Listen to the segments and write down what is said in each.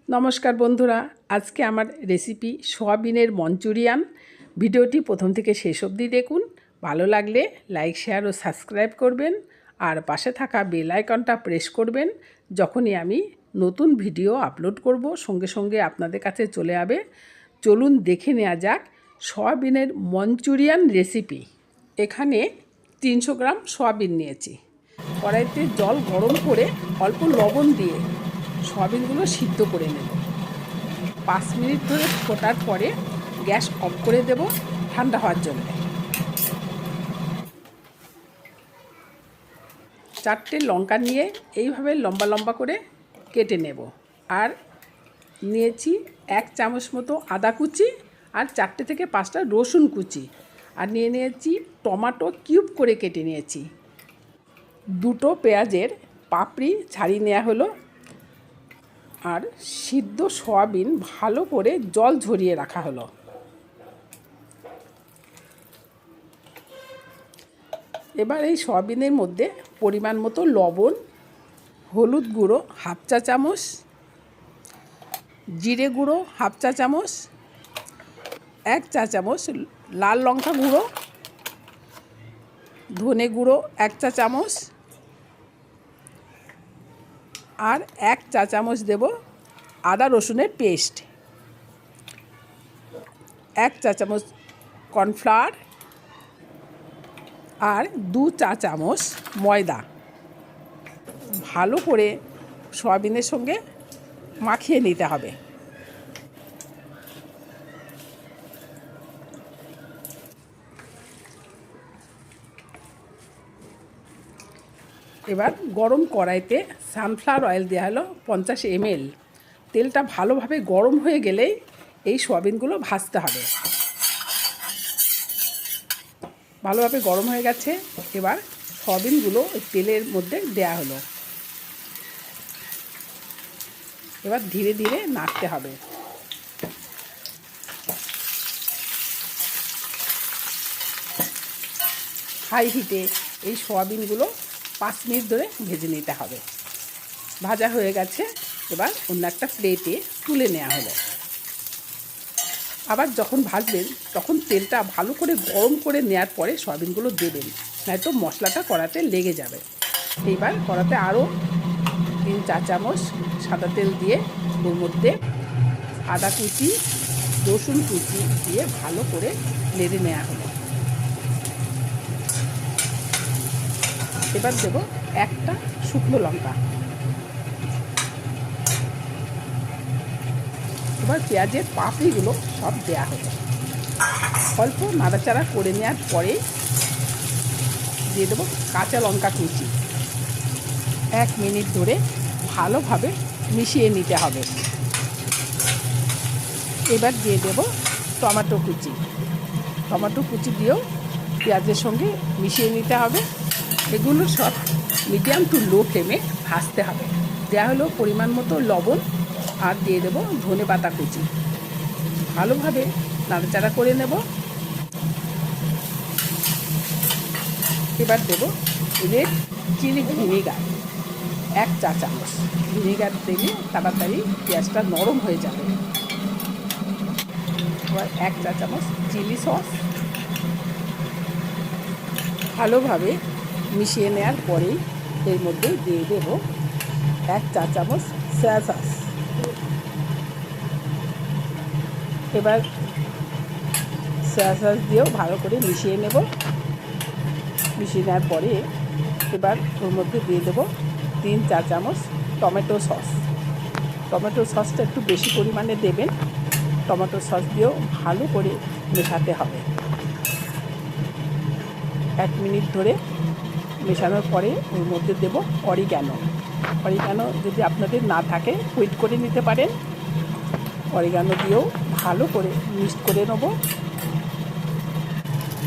নমস্কার বন্ধুরা, আজকে আমার রেসিপি সয়াবিনের মঞ্চুরিয়ান। ভিডিওটি প্রথম থেকে শেষ অবধি দেখুন। ভালো লাগলে লাইক, শেয়ার ও সাবস্ক্রাইব করবেন আর পাশে থাকা বেল আইকনটা প্রেস করবেন। যখনই আমি নতুন ভিডিও আপলোড করব সঙ্গে সঙ্গে আপনাদের কাছে চলে যাবে। চলুন দেখে নেওয়া যাক সয়াবিনের মঞ্চুরিয়ান রেসিপি। এখানে 300 গ্রাম সয়াবিন নিয়েছি। কড়াইতে জল গরম করে অল্প লবণ দিয়ে সয়াবিনগুলো সিদ্ধ করে নেব। 5 মিনিট ধরে ফোটার পরে গ্যাস অফ করে দেব ঠান্ডা হওয়ার জন্য। 4টে লঙ্কা নিয়ে এইভাবে লম্বা লম্বা করে কেটে নেব। আর নিয়েছি 1 চামচ মতো আদা কুচি আর 4টে থেকে 5টা রসুন কুচি। আর নিয়ে নিয়েছি টমেটো কিউব করে কেটে নিয়েছি। 2টো পেঁয়াজের পাপড়ি ছাড়িয়ে নেওয়া হলো। আর সিদ্ধ সয়াবিন ভালো করে জল ঝরিয়ে রাখা হলো। এবার এই সয়াবিনের মধ্যে পরিমাণ মতো লবণ, হলুদ গুঁড়ো 1/2 চা চামচ, জিরে গুঁড়ো 1/2 চা চামচ, 1 চা চামচ লাল লঙ্কা গুঁড়ো, ধনে গুঁড়ো 1 চা চামচ আর 1 চা চামচ দেব আদা রসুনের পেস্ট, 1 চা চামচ কর্নফ্লাওয়ার আর 2 চা চামচ ময়দা। ভালো করে সয়াবিনের সঙ্গে মাখিয়ে নিতে হবে। এবার গরম কড়াইতে সানফ্লাওয়ার অয়েল দেওয়া হলো 50 ml। তেলটা ভালোভাবে গরম হয়ে গেলেই এই সয়াবিনগুলো ভাজতে হবে। ভালোভাবে গরম হয়ে গেছে। এবার সয়াবিনগুলো তেলের মধ্যে দেয়া হলো। এবার ধীরে ধীরে নাড়তে হবে। হাই হিটে এই সয়াবিনগুলো 5 মিনিট ধরে ভেজে নিতে হবে। ভাজা হয়ে গেছে। এবার অন্য একটা প্লেটে তুলে নেওয়া হলো। আবার যখন ভাজবেন তখন তেলটা ভালো করে গরম করে নেওয়ার পরে সয়াবিনগুলো দেবেন, নয়তো মশলাটা কড়াতে লেগে যাবে। এইবার কড়াতে আরও 3 চা চামচ সাদা তেল দিয়ে ওর মধ্যে আদা কুচি, রসুন কুচি দিয়ে ভালো করে নেড়ে নেওয়া হলো। এবার দেব 1টা শুকনো লঙ্কা। এবার পেঁয়াজের পাপড়িগুলো সব দেওয়া হলো। অল্প নাড়াচাড়া করে নেওয়ার পরে দিয়ে দেবো কাঁচা লঙ্কা কুচি। 1 মিনিট ধরে ভালোভাবে মিশিয়ে নিতে হবে। এবার দিয়ে দেব টমেটো কুচি। টমেটো কুচি দিয়েও পেঁয়াজের সঙ্গে মিশিয়ে নিতে হবে। এগুলো সব মিডিয়াম টু লো ফ্লেমে ভাজতে হবে। দেওয়া হলো পরিমাণ মতো লবণ আর দিয়ে দেবো ধনে পাতা কুচি। ভালোভাবে নাড়াচাড়া করে নেব। এবার দেব রেড চিলি ভিনিগার 1 চা চামচ। ভিনিগার দিলে তাড়াতাড়ি পেঁয়াজটা নরম হয়ে যাবে। এবার 1 চা চামচ চিলি সস। ভালোভাবে মিশিয়ে নেওয়ার পরেই এর মধ্যে দিয়ে দেব 1 চা চামচ সয়া সস। এবার সয়া সস দিয়েও ভালো করে মিশিয়ে নেব। মিশিয়ে নেওয়ার পরে এবার ওর মধ্যে দিয়ে দেব 3 চা চামচ টমেটো সস। টমেটো সসটা একটু বেশি পরিমাণে দেবেন। টমেটো সস দিয়েও ভালো করে মেশাতে হবে। 1 মিনিট ধরে মেশানোর পরে ওর মধ্যে দেব অরিগ্যানো। অরিগ্যানো যদি আপনাদের না থাকে হুইট করে নিতে পারেন। অরিগ্যানো দিয়েও ভালো করে মিক্সড করে নেব।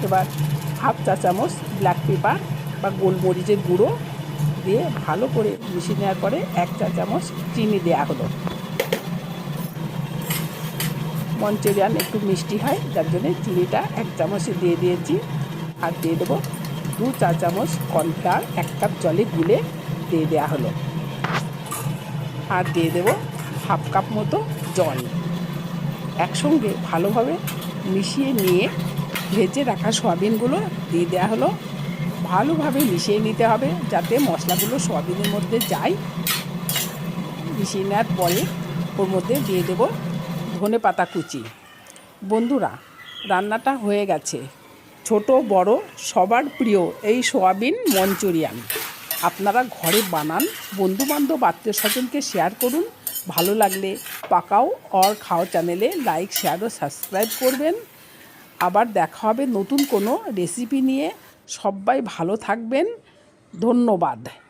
এবার 1/2 চা চামচ ব্ল্যাক পেপার বা গোলমরিচের গুঁড়ো দিয়ে ভালো করে মিশিয়ে নেওয়ার পরে 1 চা চামচ চিনি দেওয়া হলো। মঞ্চুরিয়ান একটু মিষ্টি হয়, যার জন্য চিনিটা 1 চামচে দিয়ে দিয়েছি। আর দিয়ে দেবো 2 চা চামচ কর্নফ্লাওয়ার 1 কাপ জলে গুলে দিয়ে দেওয়া হলো। আর দিয়ে দেবো হাফ কাপ মতো জল একসঙ্গে ভালোভাবে মিশিয়ে নিয়ে ভেজে রাখা সয়াবিনগুলো দিয়ে দেওয়া হলো। ভালোভাবে মিশিয়ে নিতে হবে যাতে মশলাগুলো সয়াবিনের মধ্যে যায়। মিশিয়ে নেওয়ার পরে ওর মধ্যে দিয়ে দেব ধনেপাতা কুচি। বন্ধুরা, রান্নাটা হয়ে গেছে। ছোট বড় সবার প্রিয় এই সয়াবিন মঞ্চুরিয়ান আপনারা ঘরে বানান, বন্ধুবান্ধব আত্মীয় স্বজনকে শেয়ার করুন। ভালো লাগলে পাকাও আর খাও চ্যানেলে লাইক শেয়ার ও সাবস্ক্রাইব করবেন। আবার দেখা হবে নতুন কোনো রেসিপি নিয়ে। সবাই ভালো থাকবেন। ধন্যবাদ।